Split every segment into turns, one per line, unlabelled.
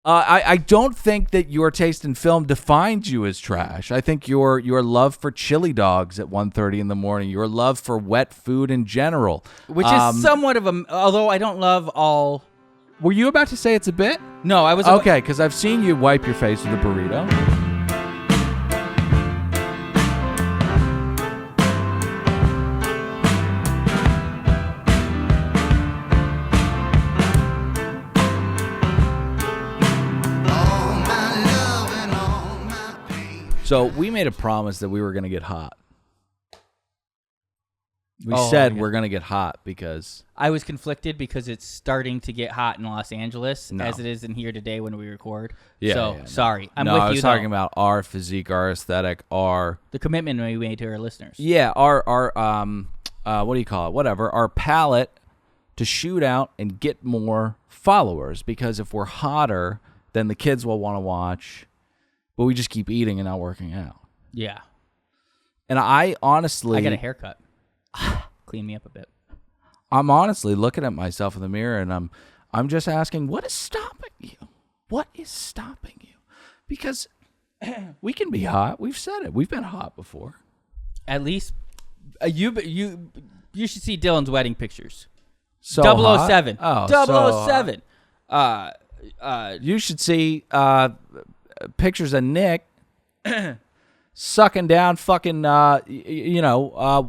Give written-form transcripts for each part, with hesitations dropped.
I don't think that your taste in film defines you as trash. I think your love for chili dogs at 1:30 in the morning, your love for wet food in general,
which is somewhat of a. Although I don't love all.
Were you about to say it's a bit?
No, I was.
Okay, because I've seen you wipe your face with a burrito. So we made a promise that we were going to get hot. We said we're going to get hot because...
I was conflicted because it's starting to get hot in Los Angeles as it is in here today when we record. Sorry. I'm with you,
I was talking about our physique, our aesthetic, our...
The commitment we made to our listeners.
Yeah, our what do you call it? Whatever. Our palate to shoot out and get more followers, because if we're hotter, then the kids will want to watch... But we just keep eating and not working out.
Yeah.
And I honestly...
I got a haircut. Clean me up a bit.
I'm honestly looking at myself in the mirror and I'm just asking, what is stopping you? What is stopping you? Because we can be hot. We've said it. We've been hot before.
At least you should see Dylan's wedding pictures.
So
007.
Oh,
007.
You should see... pictures of Nick sucking down fucking,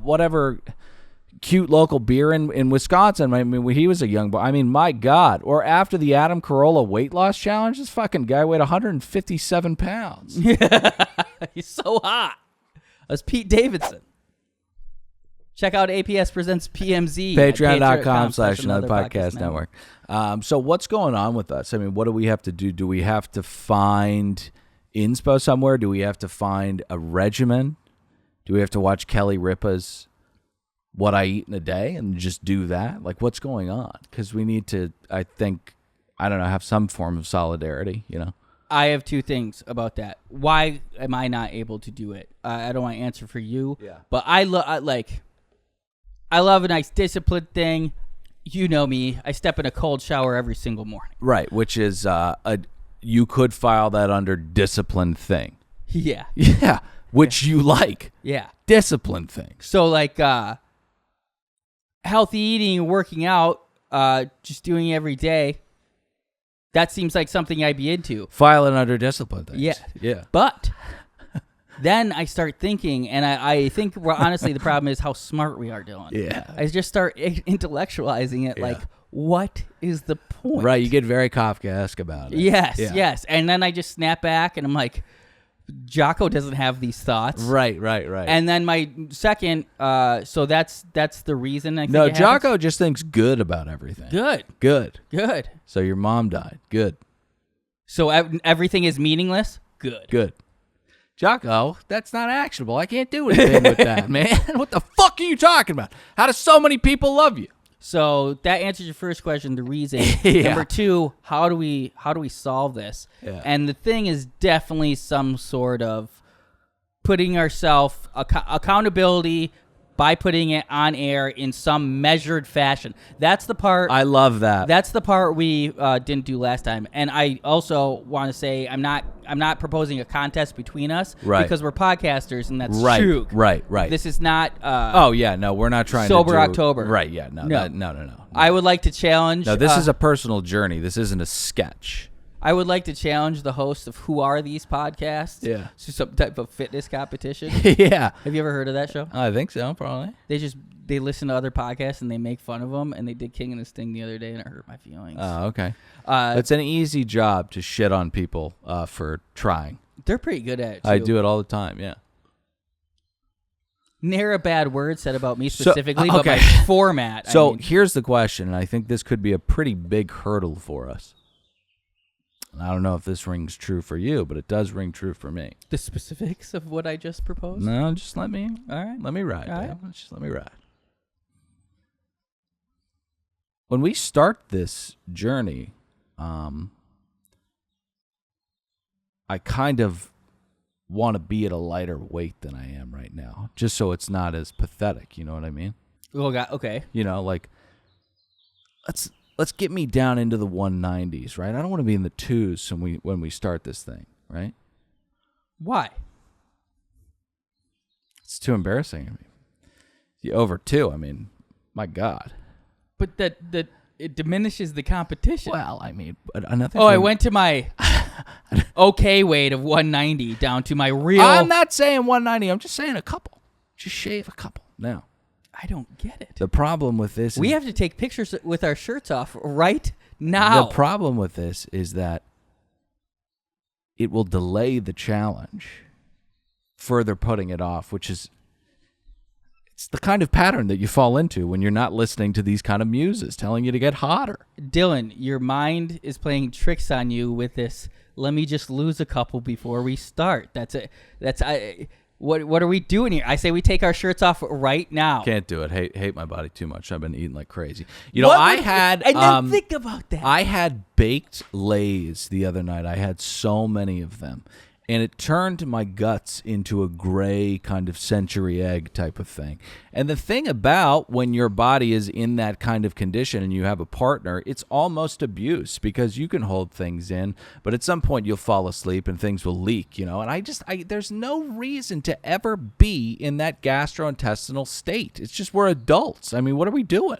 whatever cute local beer in Wisconsin. I mean, when he was a young boy. I mean, my God. Or after the Adam Carolla weight loss challenge, this fucking guy weighed 157 pounds.
He's so hot. That's Pete Davidson. Check out APS Presents PMZ.
Patreon.com/Another Podcast Network. So what's going on with us? I mean, what do we have to do? Do we have to find inspo somewhere? Do we have to find a regimen? Do we have to watch Kelly Ripa's What I Eat in a Day and just do that? Like, what's going on? Because we need to, I think, have some form of solidarity,
I have two things about that. Why am I not able to do it? I don't want to answer for you. Yeah. But I love a nice disciplined thing. You know me. I step in a cold shower every single morning.
Right, which is you could file that under disciplined thing.
Yeah.
Yeah, which you like.
Yeah.
Disciplined thing.
So like healthy eating and working out, just doing it every day, that seems like something I'd be into.
File it under disciplined things.
Yeah.
Yeah.
But then I start thinking, and I think, honestly, the problem is how smart we are, Dylan.
Yeah.
I just start intellectualizing it, like, what is the point?
Right, you get very Kafkaesque about it.
Yes. And then I just snap back, and I'm like, Jocko doesn't have these thoughts.
Right.
And then my second, so that's the reason I think
No,
it
Jocko
happens.
just thinks good about everything.
Good.
So your mom died. Good.
So everything is meaningless? Good.
Jocko, that's not actionable. I can't do anything with that, man. What the fuck are you talking about? How do so many people love you?
So that answers your first question, the reason.
Yeah.
Number two, how do we solve this?
Yeah.
And the thing is definitely some sort of putting ourselves accountability by putting it on air in some measured fashion. That's the part.
I love that.
That's the part we didn't do last time. And I also want to say I'm not proposing a contest between us,
right?
Because we're podcasters, and that's
right.
true.
Right.
This is not.
We're not trying
sober
to do,
October.
Right? Yeah. No.
I would like to challenge.
No, this is a personal journey. This isn't a sketch.
I would like to challenge the host of Who Are These Podcasts?
Yeah.
To some type of fitness competition.
Yeah.
Have you ever heard of that show?
I think so, probably.
They listen to other podcasts and they make fun of them, and they did King and the Sting the other day, and it hurt my feelings.
Oh, okay. It's an easy job to shit on people for trying.
They're pretty good at it, too.
I do it all the time, yeah.
Ne'er a bad word said about me specifically, but my format.
Here's the question, and I think this could be a pretty big hurdle for us. I don't know if this rings true for you, but it does ring true for me.
The specifics of what I just proposed?
No, just let me.
All right.
Let me ride.
All right.
Just let me ride. When we start this journey, I kind of want to be at a lighter weight than I am right now, just so it's not as pathetic. You know what I mean?
Oh, God. Okay.
You know, like let's get me down into the 190s, right? I don't want to be in the 2s when we start this thing, right?
Why?
It's too embarrassing. I mean, you over 2. I mean, my God.
But that it diminishes the competition.
Well, I mean, another.
I went to my okay weight of 190 down to my real.
I'm not saying 190. I'm just saying a couple. Just shave a couple now.
I don't get it.
The problem with this
we have to take pictures with our shirts off right now.
The problem with this is that it will delay the challenge, further putting it off, which is it's the kind of pattern that you fall into when you're not listening to these kind of muses telling you to get hotter.
Dylan, your mind is playing tricks on you with this. Let me just lose a couple before we start. That's it. What are we doing here? I say we take our shirts off right now.
Can't do it. Hate my body too much. I've been eating like crazy. You know, I
didn't think about that.
I had baked Lay's the other night. I had so many of them. And it turned my guts into a gray kind of century egg type of thing. And the thing about when your body is in that kind of condition and you have a partner, it's almost abuse because you can hold things in, but at some point you'll fall asleep and things will leak, you know. And there's no reason to ever be in that gastrointestinal state. It's just we're adults. I mean, what are we doing?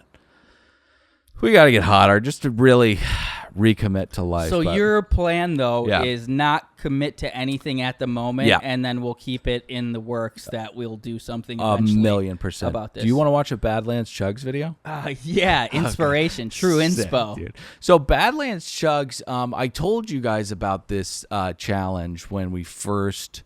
We got to get hotter just to really recommit to life.
So your plan, though, is not commit to anything at the moment, and then we'll keep it in the works that we'll do something eventually
1,000,000%
about this.
Do you want to watch a Badlands Chugs video?
Yeah, inspiration, true inspo.
Dude. So Badlands Chugs, I told you guys about this challenge when we first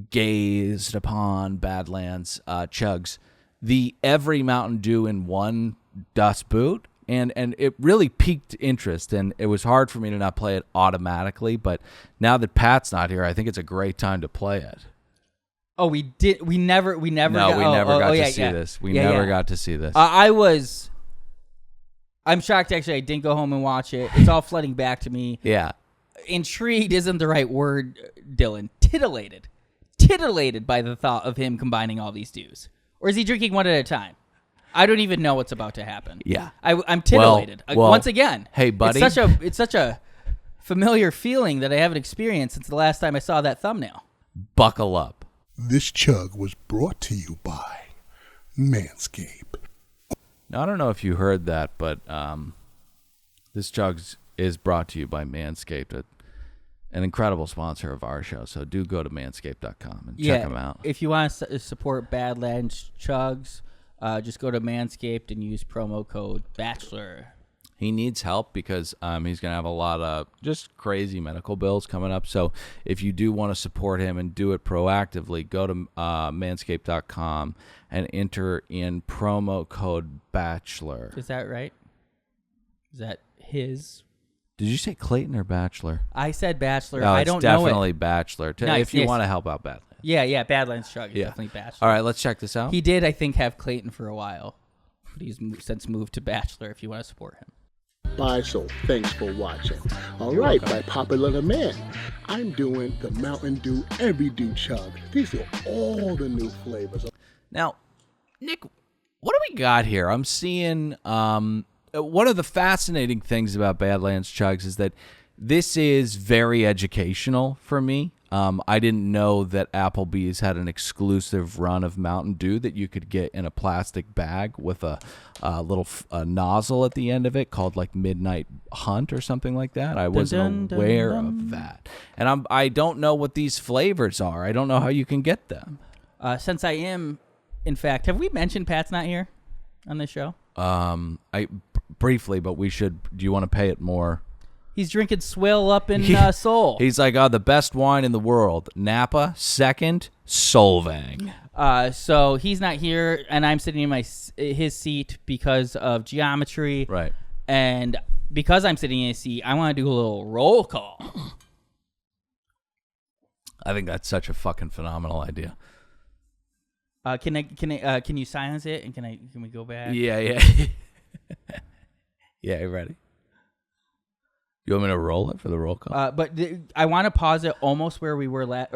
gazed upon Badlands Chugs. The every Mountain Dew in one dust boot. And it really piqued interest, and it was hard for me to not play it automatically. But now that Pat's not here, I think it's a great time to play it.
Oh, we did. We never.
No, we never got to see this. We never got to see this.
I'm shocked. Actually, I didn't go home and watch it. It's all flooding back to me.
Yeah.
Intrigued isn't the right word, Dylan. Titillated by the thought of him combining all these dews, or is he drinking one at a time? I don't even know what's about to happen.
Yeah,
I'm titillated.
Well,
once again,
hey, buddy,
it's such a familiar feeling that I haven't experienced since the last time I saw that thumbnail.
Buckle up.
This chug was brought to you by Manscaped.
Now, I don't know if you heard that, but this chug is brought to you by Manscaped, an incredible sponsor of our show. So do go to manscaped.com and check them out.
If you want to support Badlands Chugs, just go to Manscaped and use promo code Bachelor.
He needs help because he's going to have a lot of just crazy medical bills coming up. So if you do want to support him and do it proactively, go to manscaped.com and enter in promo code Bachelor.
Is that right? Is that his?
Did you say Clayton or Bachelor?
I said Bachelor.
No,
I don't know it.
Definitely Bachelor.
Nice,
if you want to help out Badlands.
Yeah, Badlands Chug is definitely Bachelor.
All right, let's check this out.
He did, I think, have Clayton for a while, but he's since moved to Bachelor if you want to support him.
Bye, so thanks for watching. All right, by popular demand, I'm doing the Mountain Dew Every Dew Chug. These are all the new flavors.
Now, Nick, what do we got here? I'm seeing one of the fascinating things about Badlands Chugs is that this is very educational for me. I didn't know that Applebee's had an exclusive run of Mountain Dew that you could get in a plastic bag with a little nozzle at the end of it called like Midnight Hunt or something like that. I wasn't aware of that. And I don't know what these flavors are. I don't know how you can get them.
Since I am, in fact, have we mentioned Pat's not here on this show?
Briefly, but we should. Do you want to pay it more?
He's drinking swill up in Seoul.
He's like, the best wine in the world. Napa, second, Solvang.
So he's not here, and I'm sitting in his seat because of geometry.
Right.
And because I'm sitting in his seat, I want to do a little roll call.
I think that's such a fucking phenomenal idea.
Can you silence it, and can we go back?
Yeah. Yeah, you ready? You want me to roll it for the roll call?
But I want to pause it almost where we were last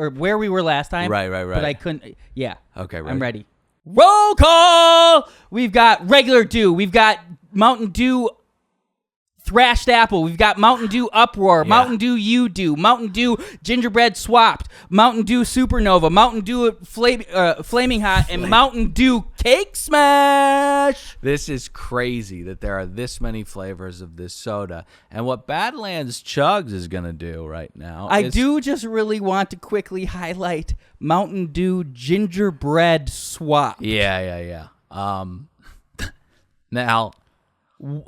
time.
Right.
But I couldn't. Yeah.
Okay, ready?
I'm ready. Roll call! We've got regular Dew. We've got Mountain Dew Thrashed apple. We've got Mountain Dew Uproar, Mountain Dew You Do, Mountain Dew Gingerbread Swapped, Mountain Dew Supernova, Mountain Dew Flaming Hot, and Mountain Dew Cake Smash.
This is crazy that there are this many flavors of this soda. And what Badlands Chugs is going to do right now
I do just really want to quickly highlight Mountain Dew Gingerbread Swap.
Yeah. Now,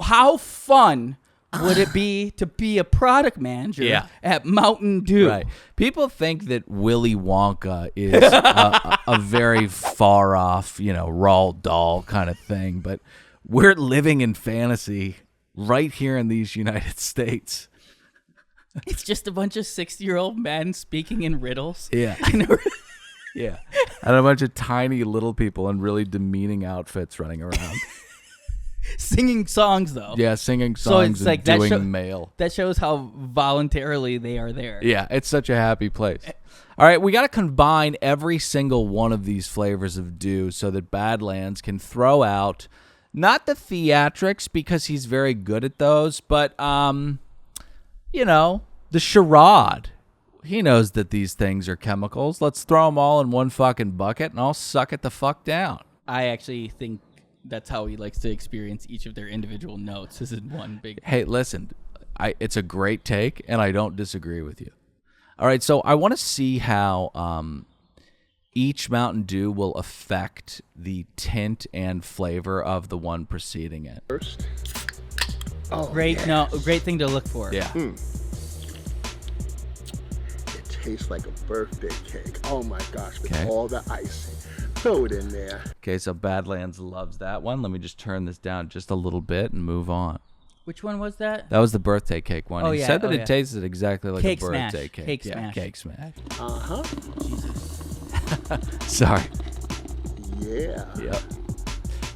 how fun would it be to be a product manager at Mountain Dew?
Right. People think that Willy Wonka is a very far off, Roald Dahl kind of thing, but we're living in fantasy right here in these United States.
It's just a bunch of 60-year-old men speaking in riddles.
Yeah. Yeah. And a bunch of tiny little people in really demeaning outfits running around.
Singing songs, though.
Yeah, singing songs and doing mail.
That shows how voluntarily they are there.
Yeah, it's such a happy place. All right, we got to combine every single one of these flavors of Dew so that Badlands can throw out not the theatrics, because he's very good at those, but, the charade. He knows that these things are chemicals. Let's throw them all in one fucking bucket and I'll suck it the fuck down.
I actually think that's how he likes to experience each of their individual notes, is in one big...
Hey, listen, it's a great take, and I don't disagree with you. All right, so I want to see how each Mountain Dew will affect the tint and flavor of the one preceding it.
First.
Great thing to look for.
Yeah.
It tastes like a birthday cake. Oh my gosh, with all the icing. Throw it in there.
Okay, so Badlands loves that one. Let me just turn this down just a little bit and move on.
Which one was that?
That was the birthday cake one. He said that it tasted exactly like
cake
a birthday
smash.
cake.
Cake smash.
Cake smash.
Uh-huh.
Jesus.
Sorry.
Yeah.
Yep.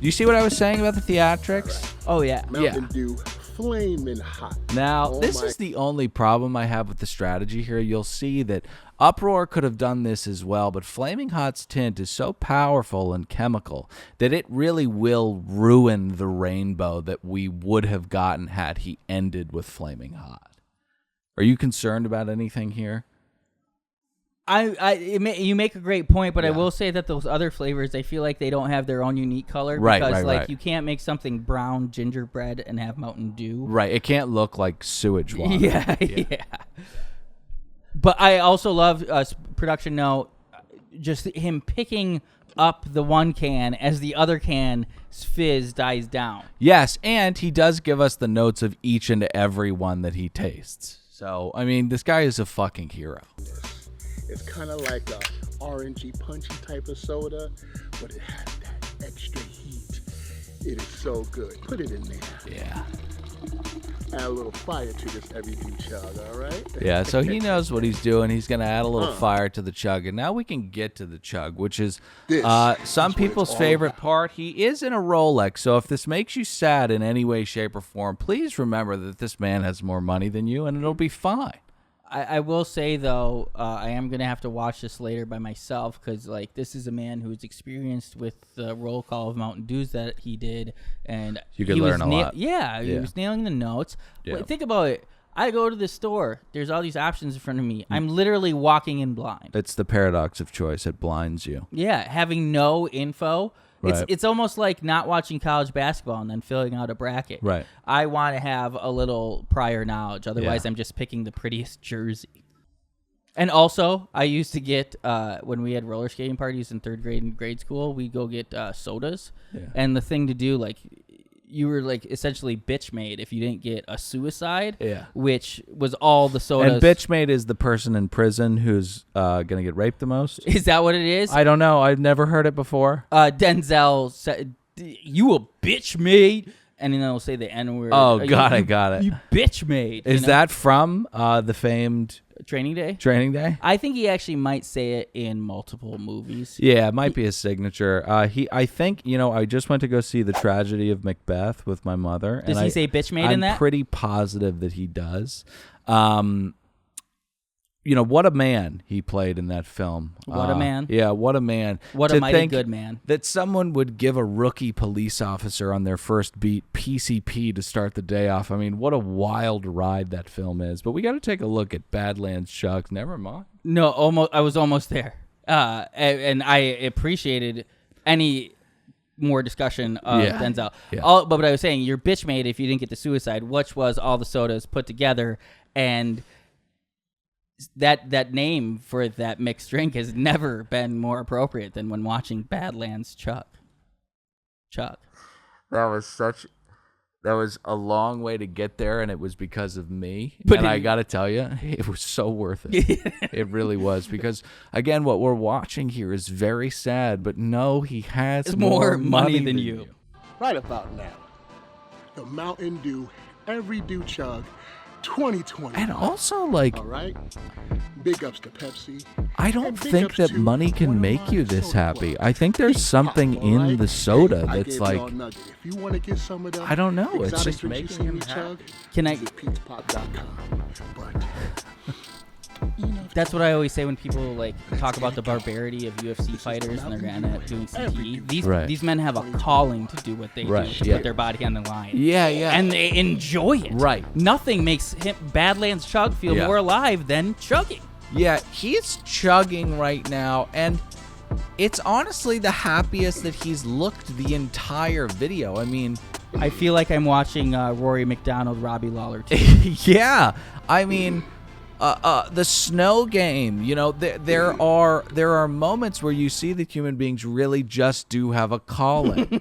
You see what I was saying about the theatrics?
Right.
Oh, yeah.
Mountain Dew Flamin' Hot.
Now, this is the only problem I have with the strategy here. You'll see that Uproar could have done this as well, but Flaming Hot's tint is so powerful and chemical that it really will ruin the rainbow that we would have gotten had he ended with Flaming Hot. Are you concerned about anything here?
You make a great point, but I will say that those other flavors, I feel like they don't have their own unique color.
Right.
You can't make something brown gingerbread and have Mountain Dew.
Right. It can't look like sewage water.
Yeah. But I also love production note, just him picking up the one can as the other can's fizz dies down.
Yes, and he does give us the notes of each and every one that he tastes. So, I mean, this guy is a fucking hero.
It's kind of like a orangey, punchy type of soda, but it has that extra heat. It is so good. Put it in there.
Yeah.
Add a little fire to this every Dew chug, all right?
Yeah, so he knows what he's doing. He's going to add a little fire to the chug. And now we can get to the chug, which is some people's favorite part. He is in a Rolex, so if this makes you sad in any way, shape, or form, please remember that this man has more money than you, and it'll be fine.
I will say, though, I am going to have to watch this later by myself because, this is a man who's experienced with the roll call of Mountain Dews that he did. And
you could learn a lot.
Yeah, he was nailing the notes.
Yeah.
Wait, think about it. I go to the store. There's all these options in front of me. I'm literally walking in blind.
It's the paradox of choice. It blinds you.
Yeah, having no info.
Right.
It's almost like not watching college basketball and then filling out a bracket.
Right.
I want to have a little prior knowledge. Otherwise, I'm just picking the prettiest jersey. And also, I used to get, when we had roller skating parties in third grade and grade school, we'd go get sodas. Yeah. And the thing to do, you were essentially bitch made if you didn't get a suicide, which was all the sodas.
And bitch made is the person in prison who's going to get raped the most.
Is that what it is?
I don't know. I've never heard it before.
Denzel said, "You a bitch made," and then they'll say the N word.
Oh, got it.
You bitch made.
Is that from the famed
Training Day?
Training Day?
I think he actually might say it in multiple movies.
Yeah, it might be his signature. I think, I just went to go see The Tragedy of Macbeth with my mother.
Does he say bitch made in that?
I'm pretty positive that he does. what a man he played in that film.
What a man.
Yeah, what a man.
What a mighty good man.
That someone would give a rookie police officer on their first beat PCP to start the day off. I mean, what a wild ride that film is. But we got to take a look at Badlands Chugs. Never mind.
No, I was almost there. And I appreciated any more discussion of Denzel.
Yeah.
But what I was saying, you're bitch made if you didn't get to Suicide, which was all the sodas put together, and that name for that mixed drink has never been more appropriate than when watching Badlands Chug.
That was a long way to get there, and it was because of me.
But
and I got to tell you, it was so worth it. It really was. Because, again, what we're watching here is very sad, but no, he has more money than you.
Right about now, the Mountain Dew Every Dew Chug 2020.
And also, like,
all right, big ups to Pepsi.
I don't think that money can make you this happy. I think there's something in the soda that's like,
if you want to get some of
I don't know. It's just
making
making him
chug.
Can I?
PizzaPop.com. But
That's what I always say when people like talk about the barbarity of UFC fighters and they're doing CTE. These men have a calling to do what they do, to put their body on the line.
Yeah, yeah.
And they enjoy it.
Right.
Nothing makes Badlands Chug feel more alive than chugging.
Yeah, he's chugging right now, and it's honestly the happiest that he's looked the entire video. I mean,
I feel like I'm watching Rory McDonald, Robbie Lawler too.
Yeah, I mean, the snow game. There are moments where you see that human beings really just do have a calling.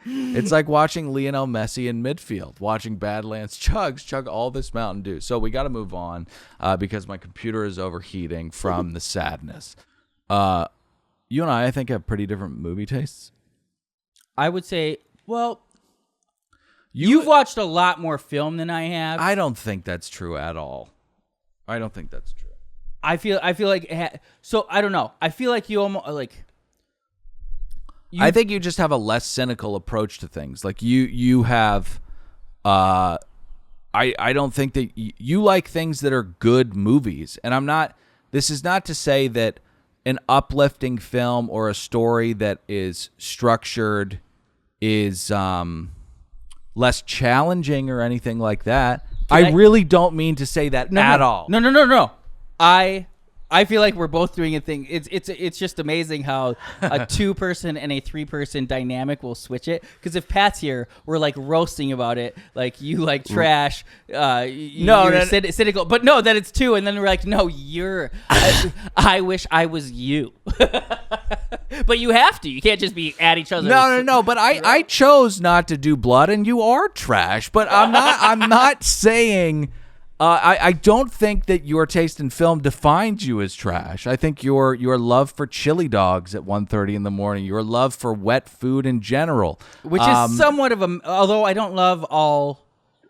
It's like watching Lionel Messi in midfield, watching Badlands Chugs chug all this Mountain Dew. So we got to move on because my computer is overheating from the sadness. You and I think, have pretty different movie tastes. I
would say, well, you've watched a lot more film than I have.
I don't think that's true at all. I don't think that's true.
I feel like so I don't know. I feel like you almost like.
I think you just have a less cynical approach to things. Like you have, I don't think that you like things that are good movies. And I'm not. This is not to say that an uplifting film or a story that is structured is less challenging or anything like that. I really don't mean to say that at all.
No. I feel like we're both doing a thing. It's just amazing how a 2-person and a 3-person dynamic will switch it. Because if Pat's here, we're like roasting about it, like you like trash. You're cynical, but no, that it's 2, and then we're like, no, you're. I wish I was you. But you have to. You can't just be at each other.
No. But I chose not to do blood, and you are trash. But I'm not saying. I don't think that your taste in film defines you as trash. I think your love for chili dogs at 1:30 in the morning, your love for wet food in general,
which is somewhat of a. Although I don't love all.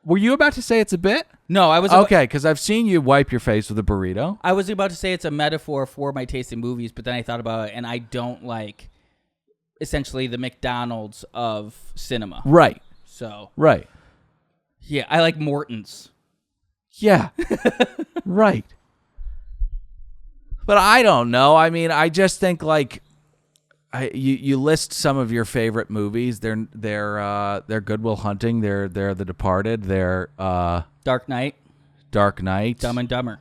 Were you about to say it's a bit?
No, I was.
Okay, because I've seen you wipe your face with a burrito.
I was about to say it's a metaphor for my taste in movies, but then I thought about it, and I don't like, essentially, the McDonald's of cinema.
Right.
So.
Right.
Yeah, I like Morton's.
Yeah, right. But I don't know. I mean, I just think like you list some of your favorite movies. They're Good Will Hunting. They're The Departed. They're
Dark Knight. Dumb and Dumber.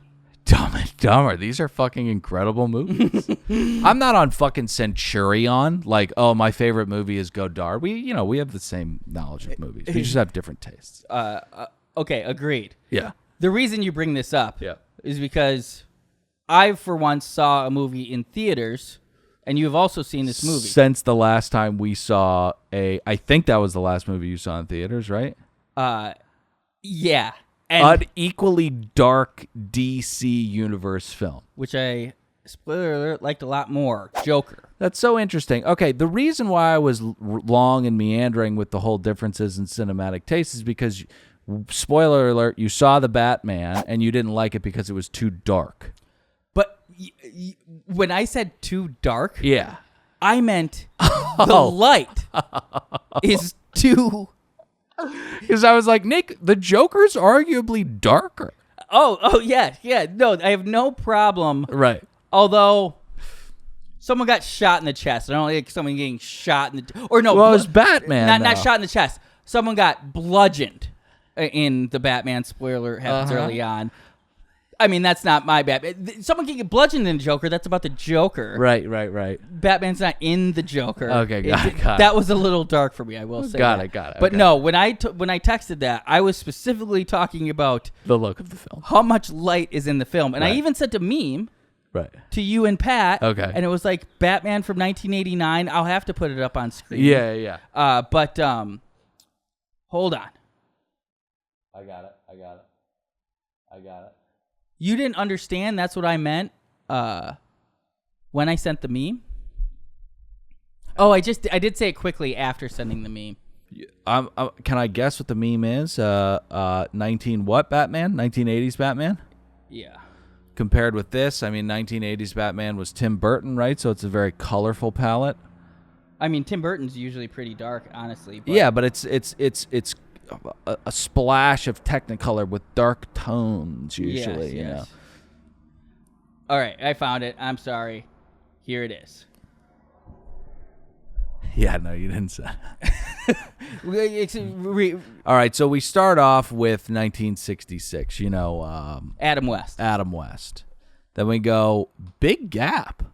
These are fucking incredible movies. I'm not on fucking Centurion. Like, oh, my favorite movie is Godard. We have the same knowledge of movies. We just have different tastes.
Okay, agreed.
Yeah.
The reason you bring this up is because I, for once, saw a movie in theaters, and you have also seen this movie.
Since the last time we saw I think that was the last movie you saw in theaters, right?
Yeah.
An equally dark DC universe film.
Which I, spoiler alert, liked a lot more. Joker.
That's so interesting. Okay, the reason why I was long and meandering with the whole differences in cinematic taste is because... Spoiler alert, you saw the Batman and you didn't like it because it was too dark.
But when I said too dark,
yeah,
I meant the light is too...
Because I was like, Nick, the Joker's arguably darker.
Oh, yeah. No, I have no problem.
Right.
Although someone got shot in the chest. I don't like someone getting shot in the or no.
Well, it was Batman.
Not shot in the chest. Someone got bludgeoned in the Batman. Spoiler happens early on. I mean, that's not my Batman. Someone can get bludgeoned in Joker. That's about the Joker.
Right.
Batman's not in the Joker.
Okay, got it.
That was a little dark for me, I will say.
Got it.
But no, when I texted that, I was specifically talking about
the look of the film.
how much light is in the film. And I even sent a meme to you and Pat.
Okay.
And it was like Batman from 1989. I'll have to put it up on screen.
Yeah.
But hold on.
I got it.
You didn't understand that's what I meant when I sent the meme? Oh, I did say it quickly after sending the meme.
Can I guess what the meme is? 1980s Batman?
Yeah.
Compared with this, I mean, 1980s Batman was Tim Burton, right? So it's a very colorful palette.
I mean, Tim Burton's usually pretty dark, honestly. But
yeah, but it's a splash of Technicolor with dark tones usually.
Yes.
You know.
All right, I found it. I'm sorry. Here it is.
Yeah, no, you didn't say. All right, so we start off with 1966. You know,
Adam West.
Then we go big gap.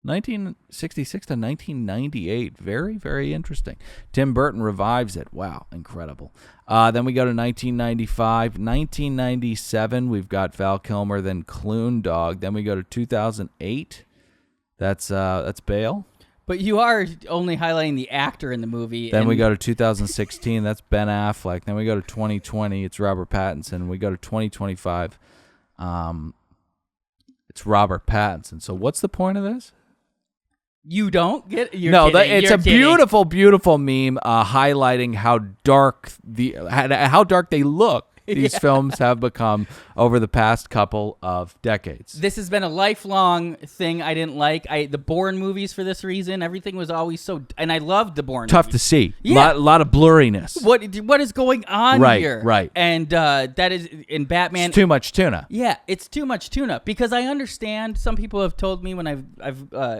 1966 to 1998. Very, very interesting. Tim Burton revives it. Wow, incredible. Then we go to 1995. 1997, we've got Val Kilmer, then Clune Dog. Then we go to 2008. That's Bale.
But you are only highlighting the actor in the movie.
Then we go to 2016. That's Ben Affleck. Then we go to 2020. It's Robert Pattinson. We go to 2025. It's Robert Pattinson. So what's the point of this?
You don't get you're
no.
Kidding.
It's
you're
a
kidding.
beautiful, beautiful meme highlighting how dark they look. These films have become over the past couple of decades.
This has been a lifelong thing I didn't like. The Bourne movies for this reason. Everything was always so... And I loved the Bourne
Tough
movies.
to see.
Yeah.
Lot of blurriness.
What is going on here?
Right.
And that is... In Batman...
It's too much tuna.
Yeah, it's too much tuna. Because I understand some people have told me when I've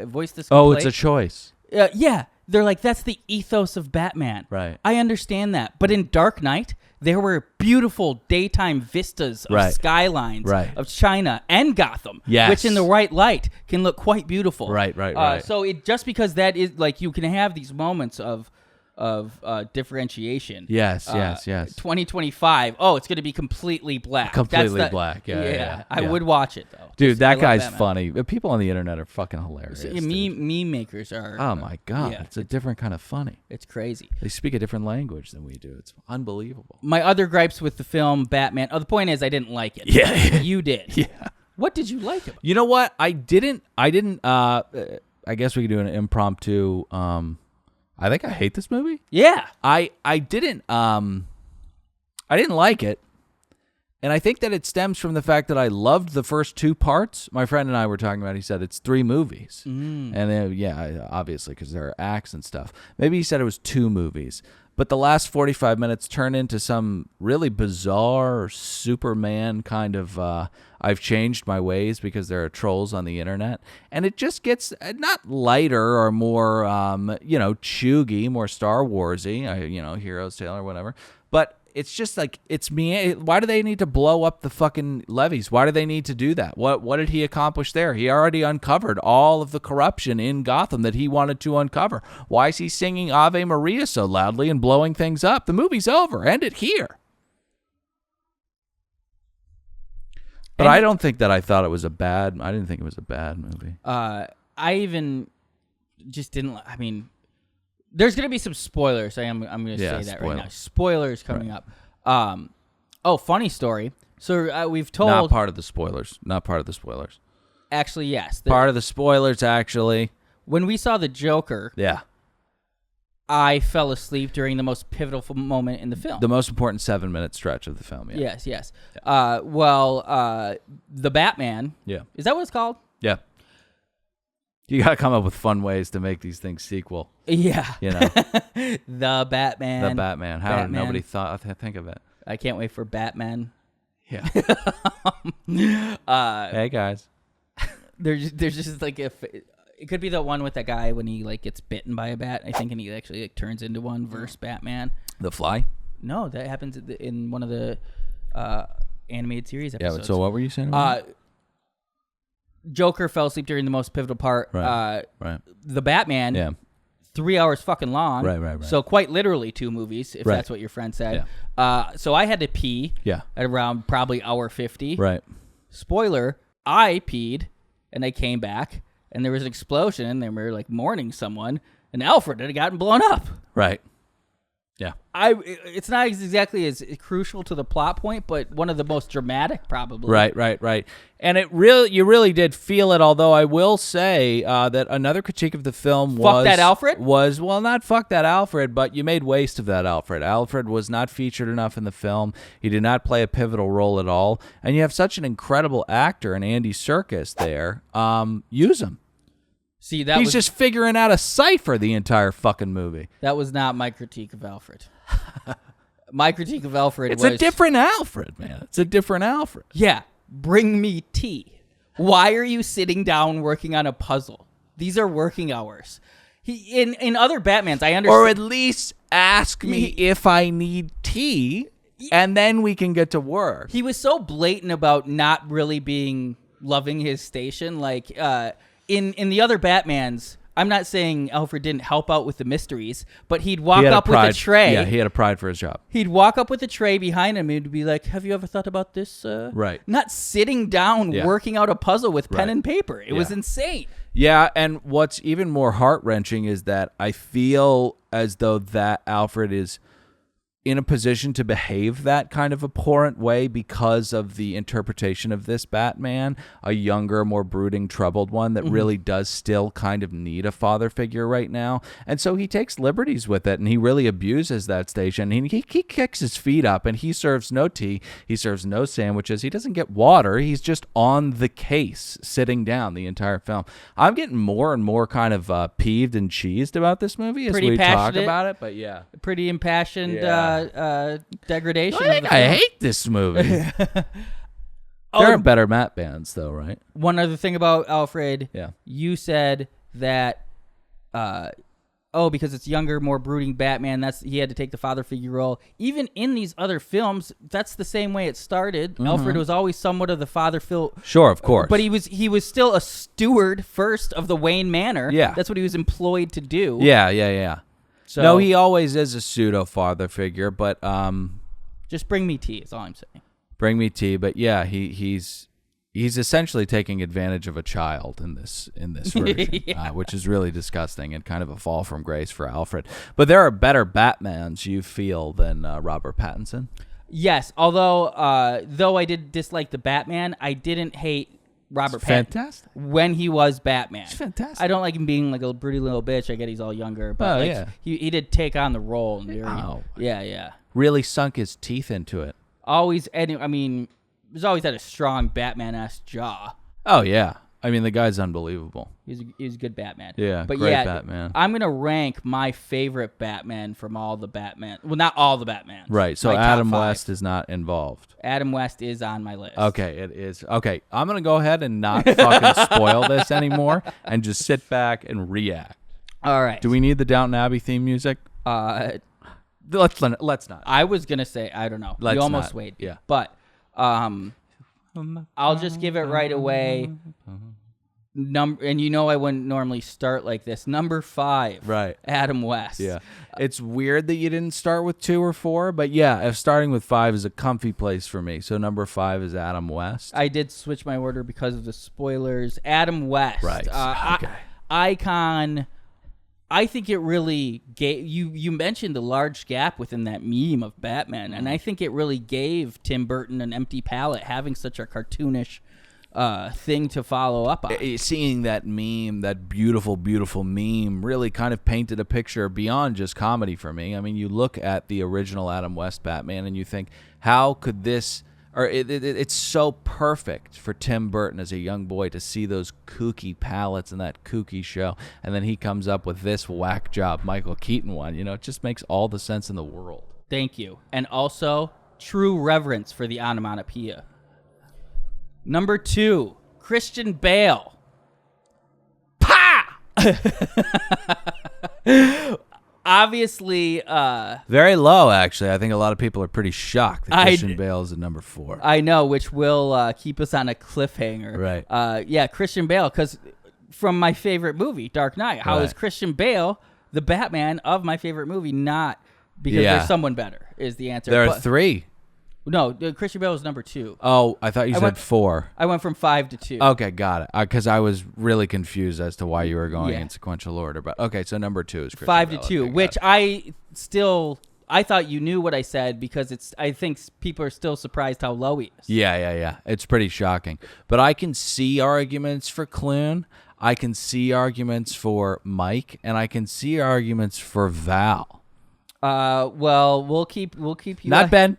voiced this
Oh,
complaint.
it's a choice.
Yeah. They're like, that's the ethos of Batman.
Right.
I understand that. But in Dark Knight... There were beautiful daytime vistas of skylines of China and Gotham, which in the right light can look quite beautiful.
Right.
So just because that is like you can have these moments of differentiation.
Yes.
2025. Oh, it's going to be completely black.
Completely black. Yeah.
I would watch it though.
Dude, that guy's funny. People on the internet are fucking hilarious.
Meme makers are.
Oh my god, it's a different kind of funny.
It's crazy.
They speak a different language than we do. It's unbelievable.
My other gripes with the film Batman. Oh, the point is I didn't like it.
Yeah,
you did.
Yeah.
What did you like about it?
You know what? I didn't. I guess we could do an impromptu. I think I hate this movie.
Yeah.
I didn't like it. And I think that it stems from the fact that I loved the first two parts. My friend and I were talking about, he said it's 3 movies. And then, obviously, because there are acts and stuff. Maybe he said it was 2 movies. But the last 45 minutes turn into some really bizarre Superman kind of, I've changed my ways because there are trolls on the internet. And it just gets not lighter or more, chuggy, more Star Wars-y, Heroes Tale or whatever. But it's just like, it's me. Why do they need to blow up the fucking levees? Why do they need to do that? What did he accomplish there? He already uncovered all of the corruption in Gotham that he wanted to uncover. Why is he singing Ave Maria so loudly and blowing things up? The movie's over. End it here. But I don't think that I thought it was I didn't think it was a bad movie.
I even just didn't, I mean... There's going to be some spoilers. I'm going to say that right now. Spoilers coming up. Funny story. So we've told...
Not part of the spoilers.
Actually, yes.
Part of the spoilers, actually.
When we saw the Joker...
Yeah.
I fell asleep during the most pivotal moment in the film.
The most important 7-minute stretch of the film, yeah.
Yes. Yeah. The Batman...
Yeah.
Is that what it's called?
Yeah. You got to come up with fun ways to make these things sequel.
Yeah.
The
Batman.
How did nobody think of it?
I can't wait for Batman.
Yeah. Hey guys.
There's just like it could be the one with that guy when he like gets bitten by a bat, I think, and he actually like turns into one versus Batman.
The Fly?
No, that happens in one of the animated series episodes.
Yeah, so what were you saying about
Joker fell asleep during the most pivotal part.
Right.
The Batman,
Yeah.
3 hours fucking long.
Right.
So quite literally 2 movies, if that's what your friend said. Yeah. So I had to pee at around probably hour 50.
Right.
Spoiler, I peed, and I came back, and there was an explosion, and they were like mourning someone, and Alfred had gotten blown up.
Right. Yeah.
It's not exactly as crucial to the plot point, but one of the most dramatic, probably.
Right. And you really did feel it. Although I will say that another critique of the film
Fuck that Alfred?
not fuck that Alfred, but you made waste of that Alfred. Alfred was not featured enough in the film. He did not play a pivotal role at all. And you have such an incredible actor in Andy Serkis there. Use him.
See,
he's just figuring out a cipher the entire fucking movie.
That was not my critique of Alfred. My critique of Alfred
was... It's a different Alfred, man. It's a different Alfred.
Yeah. Bring me tea. Why are you sitting down working on a puzzle? These are working hours. In other Batmans, I understand.
Or at least ask me if I need tea, and then we can get to work.
He was so blatant about not really loving his station. Like, in the other Batmans, I'm not saying Alfred didn't help out with the mysteries, but he'd walk up with a tray.
Yeah, he had a pride for his job.
He'd walk up with a tray behind him and be like, have you ever thought about this?
Right.
Not sitting down working out a puzzle with pen and paper. It was insane.
Yeah, and what's even more heart-wrenching is that I feel as though that Alfred is in a position to behave that kind of abhorrent way because of the interpretation of this Batman, a younger, more brooding, troubled one that really does still kind of need a father figure right now. And so he takes liberties with it, and he really abuses that station. He kicks his feet up, and he serves no tea. He serves no sandwiches. He doesn't get water. He's just on the case, sitting down the entire film. I'm getting more and more kind of peeved and cheesed about this movie as we talk about it, but yeah.
Pretty impassioned degradation.
I hate this movie. There are better Matt bands, though, right?
One other thing about Alfred.
Yeah.
You said that, because it's younger, more brooding Batman, he had to take the father figure role. Even in these other films, that's the same way it started. Alfred was always somewhat of the father figure.
Sure, of course.
But he was still a steward first of the Wayne Manor.
Yeah.
That's what he was employed to do.
Yeah. So, no, he always is a pseudo father figure, but
just bring me tea is all I'm saying.
Bring me tea, but yeah, he's essentially taking advantage of a child in this version, which is really disgusting and kind of a fall from grace for Alfred. But there are better Batmans you feel than Robert Pattinson.
Yes, although though I did dislike the Batman, I didn't hate Robert Pattinson when he was Batman.
It's fantastic.
I don't like him being like a broody little bitch. I get he's all younger, but he did take on the role. Yeah.
Really sunk his teeth into it.
Always, I mean, he's always had a strong Batman-esque jaw.
Oh yeah, I mean the guy's unbelievable.
He's a good Batman.
Yeah, but great Batman.
I'm gonna rank my favorite Batman from all the Batman. Well, not all the Batmans.
Right. So Adam West is not involved.
Adam West is on my list.
Okay, it is. Okay, I'm gonna go ahead and not fucking spoil this anymore, and just sit back and react.
All right.
Do we need the Downton Abbey theme music? Let's not.
I was gonna say I don't know.
Let's
you almost
not.
wait.
Yeah.
But I'll just give it right away. And I wouldn't normally start like this. Number 5,
right?
Adam West.
Yeah, it's weird that you didn't start with 2 or 4, but yeah, if starting with 5 is a comfy place for me. So number 5 is Adam West.
I did switch my order because of the spoilers. Adam West,
right? Okay.
Icon. I think it really gave you mentioned the large gap within that meme of Batman, and I think it really gave Tim Burton an empty palette having such a cartoonish thing to follow up on.
Seeing that meme, that beautiful, beautiful meme, really kind of painted a picture beyond just comedy for me. I mean, you look at the original Adam West Batman and you think, how could this... Or it's so perfect for Tim Burton as a young boy to see those kooky palettes in that kooky show, and then he comes up with this whack job Michael Keaton one. It just makes all the sense in the world.
Thank you. And also, true reverence for the onomatopoeia. Number 2, Christian Bale. Pa! Obviously,
very low, actually. I think a lot of people are pretty shocked that Christian Bale is at number 4.
I know, which will keep us on a cliffhanger.
Right.
Yeah, Christian Bale, because from my favorite movie, Dark Knight. How is Christian Bale the Batman of my favorite movie? Not because there's someone better is the answer.
There are 3.
No, Christian Bale was number 2.
Oh, I thought you said 4.
I went from 5 to 2.
Okay, got it. Because I was really confused as to why you were going in sequential order. But okay, so number 2 is Christian
5
Bale.
to 2,
Okay,
which I thought you knew what I said because I think people are still surprised how low he is.
Yeah. It's pretty shocking. But I can see arguments for Clune. I can see arguments for Mike, and I can see arguments for Val.
Well, we'll keep you
Not Ben.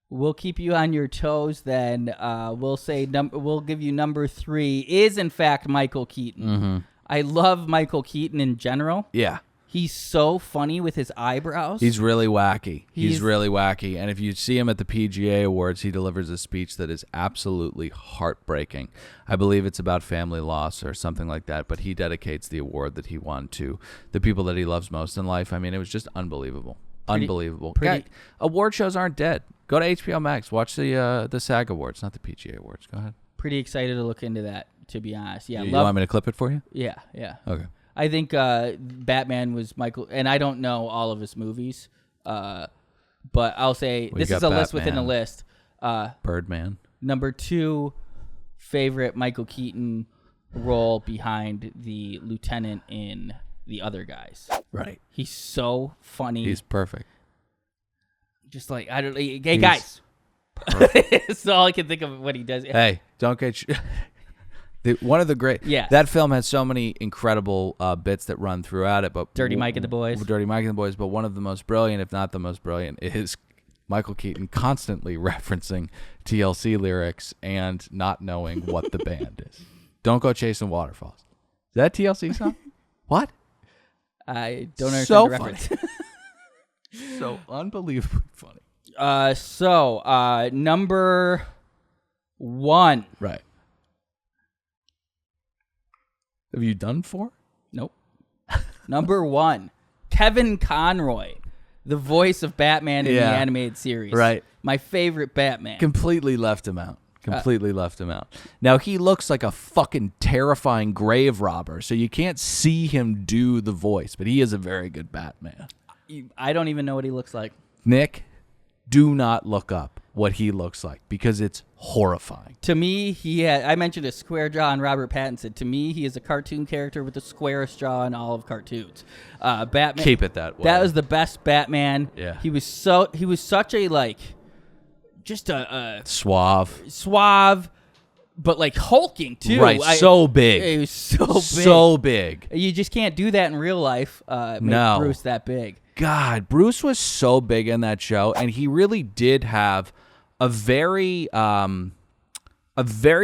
We'll keep you on your toes then. We'll say we'll give you number 3 is in fact Michael Keaton.
Mm-hmm.
I love Michael Keaton in general.
Yeah.
He's so funny with his eyebrows.
He's really wacky. He's really wacky. And if you see him at the PGA Awards, he delivers a speech that is absolutely heartbreaking. I believe it's about family loss or something like that, but he dedicates the award that he won to the people that he loves most in life. I mean, it was just unbelievable. Unbelievable. Award shows aren't dead. Go to HBO Max. Watch the SAG Awards, not the PGA Awards. Go ahead.
Pretty excited to look into that, to be honest. Yeah.
You want me to clip it for you?
Yeah.
Okay.
I think Batman was Michael, and I don't know all of his movies, but I'll say this is a list within a list.
Birdman.
Number 2 favorite Michael Keaton role behind the lieutenant in The Other Guys.
Right.
He's so funny.
He's perfect.
Just like, I don't. Hey, guys. That's all I can think of what he does.
Hey, don't get. One of the great.
Yeah.
That film has so many incredible bits that run throughout it. But
Dirty Mike and the Boys.
But one of the most brilliant, if not the most brilliant, is Michael Keaton constantly referencing TLC lyrics and not knowing what the band is. Don't go chasing waterfalls. Is that a TLC song? What?
I don't understand
so
the reference.
So unbelievably funny.
Number 1.
Right. Have you done 4?
Nope. Number 1, Kevin Conroy, the voice of Batman in the animated series.
Right.
My favorite Batman.
Completely left him out. Now, he looks like a fucking terrifying grave robber, so you can't see him do the voice, but he is a very good Batman.
I don't even know what he looks like.
Nick, do not look up what he looks like because it's horrifying.
To me, I mentioned a square jaw on Robert Pattinson. To me, he is a cartoon character with the squarest jaw in all of cartoons. Batman.
Keep it that way.
That was the best Batman.
Yeah.
He was such a just a suave, but like hulking too.
Right, so big.
It was
so big.
You just can't do that in real life. Make Bruce that big.
God, Bruce was so big in that show, and he really did have a very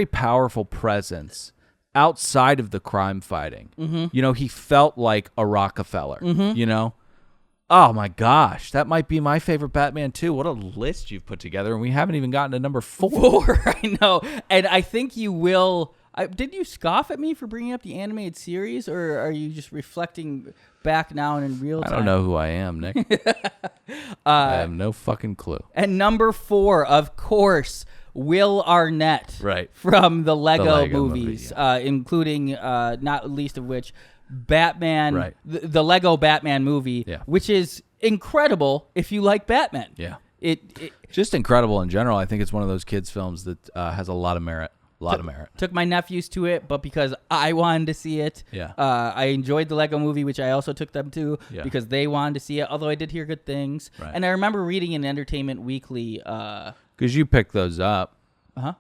powerful presence outside of the crime fighting.
Mm-hmm.
You know, he felt like a Rockefeller. Mm-hmm. You know, oh my gosh, that might be my favorite Batman too. What a list you've put together, and we haven't even gotten to number 4.
I know, and I think you will. Did you scoff at me for bringing up the animated series, or are you just reflecting back now and in real time?
I don't know who I am, Nick. I have no fucking clue.
And number 4, of course, Will Arnett,
right,
from the Lego movies,
movie,
including not least of which Batman,
right.
the Lego Batman movie, which is incredible if you like Batman.
Yeah,
it
just incredible in general. I think it's one of those kids' films that has a lot of merit. Took my nephews to it, but because I wanted to see it. Yeah.
I enjoyed the Lego movie, which I also took them to because they wanted to see it, although I did hear good things.
Right.
And I remember reading in Entertainment Weekly.
Because you pick those up.
Uh-huh.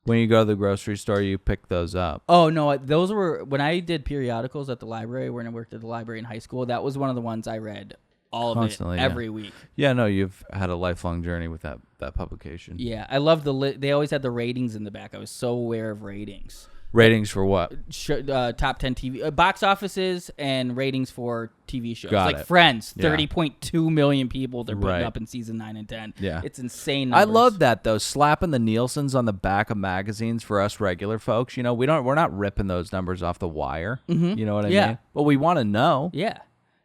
When you go to the grocery store, you pick those up.
Oh, no. Those were, when I did periodicals at the library, when I worked at the library in high school, that was one of the ones I read all
constantly,
of it every week.
Yeah, no, you've had a lifelong journey with that publication.
Yeah, I love they always had the ratings in the back. I was so aware of ratings.
Ratings for what?
Top 10 TV box offices and ratings for TV shows.
Got
like
it.
Friends,
Yeah.
30.2 million people they're putting
Right.
up in season 9 and 10.
Yeah.
It's insane
I
numbers.
love that though, slapping the Nielsen's on the back of magazines for us regular folks. You know, we're not ripping those numbers off the wire. You know what I
Yeah.
mean? But we want to know
Yeah.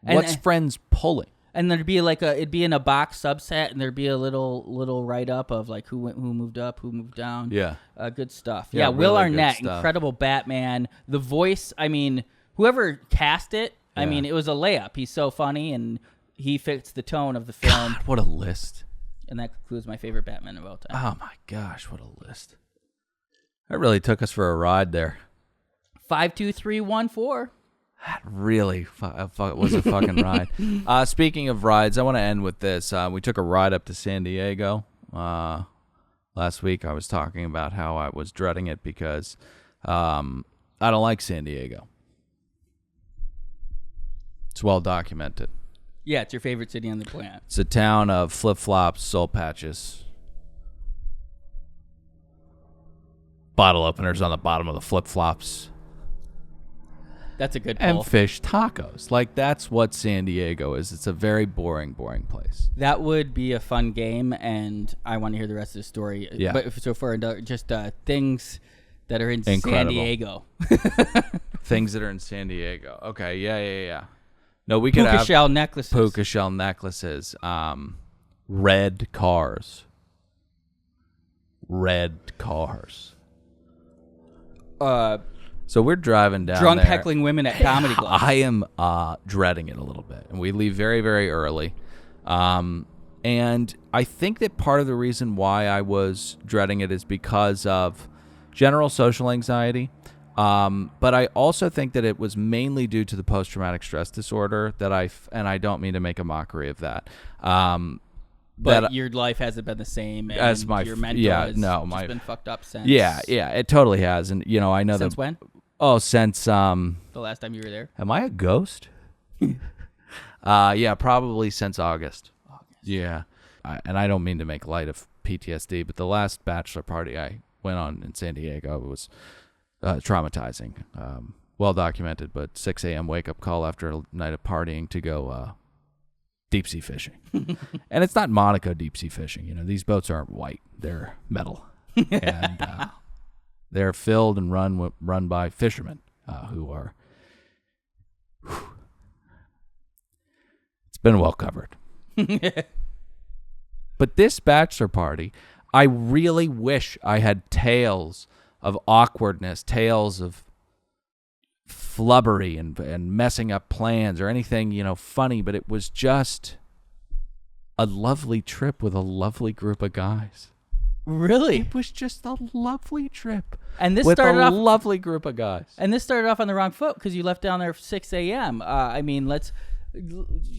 what's Friends pulling.
And there'd be it'd be in a box subset, and there'd be a little write up of like who moved up, who moved down.
Yeah.
Good stuff.
Yeah,
Yeah, Will
really good
Arnett,
stuff.
incredible Batman. The voice, I mean, whoever cast it, I
Yeah.
mean, it was a layup. He's so funny, and he fits the tone of the film.
God, what a list.
And that concludes my favorite Batman of all time.
Oh my gosh, what a list. That really took us for a ride there.
5, 2, 3, 1, 4.
That really was a fucking ride. Speaking of rides, I want to end with this. We took a ride up to San Diego last week. I was talking about how I was dreading it because I don't like San Diego. It's well documented.
Yeah, it's your favorite city on the planet.
It's a town of flip-flops, soul patches, bottle openers on the bottom of the flip-flops,
That's a good
and
pull.
fish tacos. Like, that's what San Diego is. It's a very boring place.
That would be a fun game, and I want to hear the rest of the story.
Yeah.
But so for just things that are in San
Incredible.
Diego.
Things that are in San Diego. Okay, yeah. No, we could
Puka
have
shell necklaces.
puka shell necklaces, red cars. So we're driving down
Drunk
there.
heckling women at comedy clubs.
I am dreading it a little bit, and we leave very, very early. And I think that part of the reason why I was dreading it is because of general social anxiety. But I also think that it was mainly due to the post-traumatic stress disorder that and I don't mean to make a mockery of that.
But your life hasn't been the same, and
as my
your mental has just been fucked up since.
Yeah, it totally has, and I know
Since
that.
when?
Oh, since
The last time you were there?
am I a ghost? Yeah, probably since August. Yeah, and I don't mean to make light of PTSD, but the last bachelor party I went on in San Diego was traumatizing. Well documented, but 6 a.m. wake up call after a night of partying to go deep sea fishing. And it's not Monaco deep sea fishing. These boats aren't white; they're metal, and they're filled and run by fishermen who are. It's been well covered. But this bachelor party, I really wish I had tales of awkwardness, tales of flubbery and messing up plans or anything, funny, but it was just a lovely trip with a lovely group of guys.
Really?
It was just a lovely trip.
And this
with
started
a
off
lovely group of guys.
And this started off on the wrong foot because you left down there at 6 a.m. Let's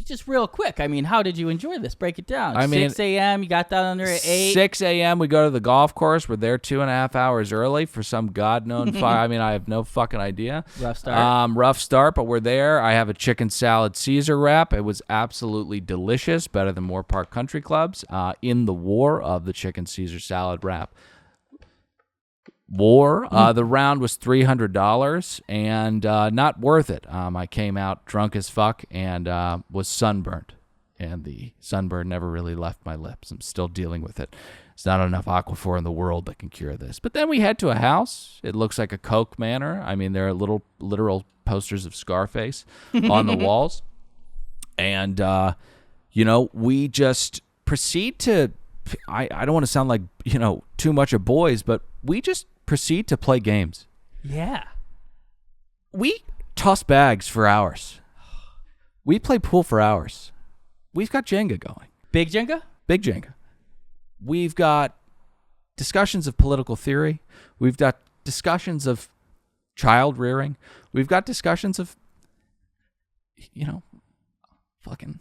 just real quick. How did you enjoy this? Break it down. 6 a.m. You got down there at 8.
6 a.m. We go to the golf course. We're there 2.5 hours early for some God-known I have no fucking idea.
Rough start.
Rough start, but we're there. I have a chicken salad Caesar wrap. It was absolutely delicious. Better than Moore Park Country Clubs. In the war of the chicken Caesar salad wrap. The round was $300 and not worth it. I came out drunk as fuck and was sunburned, and the sunburn never really left my lips. I'm still dealing with it. There's not enough Aquaphor in the world that can cure this. But then we head to a house. It looks like a Coke manor. There are literal posters of Scarface on the walls, and we just proceed to. I don't want to sound like too much of boys, but we just proceed to play games.
Yeah.
We toss bags for hours. We play pool for hours. We've got Jenga going.
Big Jenga?
Big Jenga. We've got discussions of political theory. We've got discussions of child rearing. We've got discussions of, fucking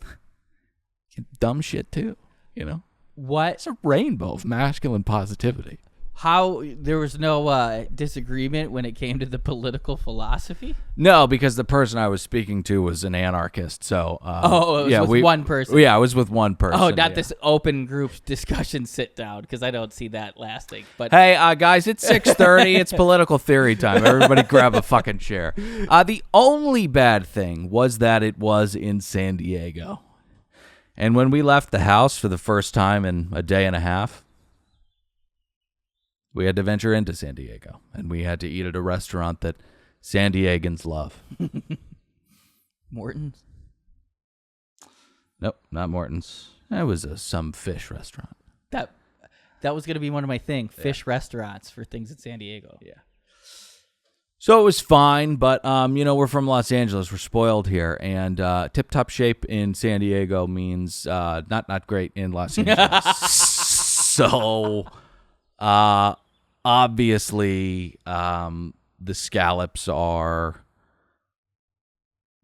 dumb shit too,
What?
It's a rainbow of masculine positivity.
How there was no disagreement when it came to the political philosophy?
No, because the person I was speaking to was an anarchist. So,
it was with one person.
Yeah, it was with one person.
Oh, not this open group discussion sit down, because I don't see that lasting. But
hey, guys, it's 6:30. It's political theory time. Everybody grab a fucking chair. The only bad thing was that it was in San Diego. And when we left the house for the first time in a day and a half, we had to venture into San Diego, and we had to eat at a restaurant that San Diegans love.
Morton's?
Nope, not Morton's. It was some fish restaurant.
That was going to be one of my things, fish restaurants for things in San Diego.
Yeah. So it was fine, but, we're from Los Angeles. We're spoiled here, and tip-top shape in San Diego means not great in Los Angeles. So... obviously, the scallops are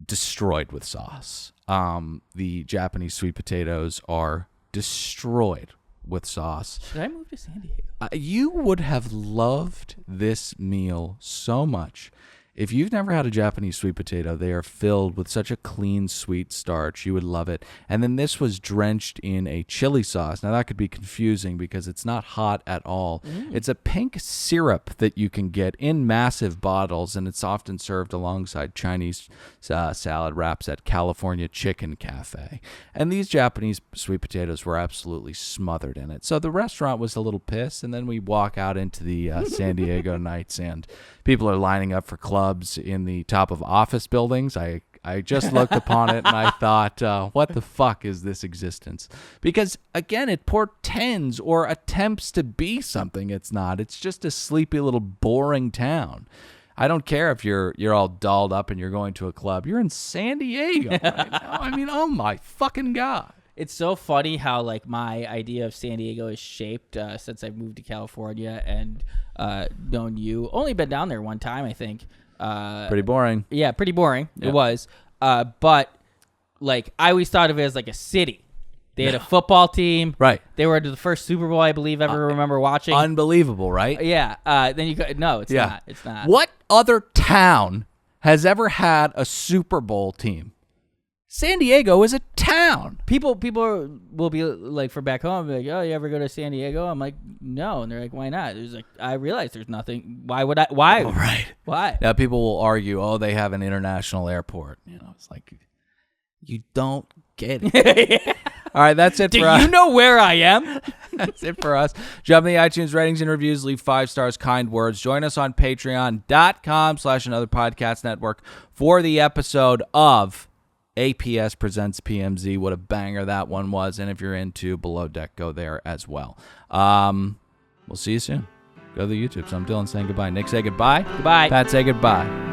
destroyed with sauce. The Japanese sweet potatoes are destroyed with sauce.
Should I move to San Diego?
You would have loved this meal so much. If you've never had a Japanese sweet potato, they are filled with such a clean, sweet starch. You would love it. And then this was drenched in a chili sauce. Now, that could be confusing because it's not hot at all. It's a pink syrup that you can get in massive bottles, and it's often served alongside Chinese salad wraps at California Chicken Cafe. And these Japanese sweet potatoes were absolutely smothered in it. So the restaurant was a little pissed, and then we walk out into the San Diego nights, and people are lining up for clubs in the top of office buildings. I just looked upon it and I thought, what the fuck is this existence? Because, again, it portends or attempts to be something it's not. It's just a sleepy little boring town. I don't care if you're all dolled up and you're going to a club. You're in San Diego right now. I mean, oh my fucking God.
It's so funny how, like, my idea of San Diego is shaped since I've moved to California and known you. Only been down there one time, I think.
Pretty boring.
Yeah, pretty boring.
Yeah.
It was. But, like, I always thought of it as, like, a city. They had a football team.
Right.
They were to the first Super Bowl, I believe, ever remember watching.
Unbelievable, right?
Yeah. Then you go, no, it's not. It's not.
What other town has ever had a Super Bowl team? San Diego is a town.
People will be like, from back home, be like, oh, you ever go to San Diego? I'm like, no. And they're like, why not? There's like, I realize there's nothing. Why would I? Why?
Oh, right.
Why?
Now people will argue, oh, they have an international airport. It's like, you don't get it.
Yeah.
All right, that's it
Do
for us.
you know where I am?
That's it for us. Jump in the iTunes ratings and reviews. Leave 5 stars, kind words. Join us on patreon.com/anotherpodcast network for the episode of APS Presents PMZ. What a banger that one was. And if you're into Below Deck, go there as well. We'll see you soon. Go to the YouTube. So I'm Dylan saying goodbye. Nick, say goodbye.
Goodbye.
Pat, say goodbye.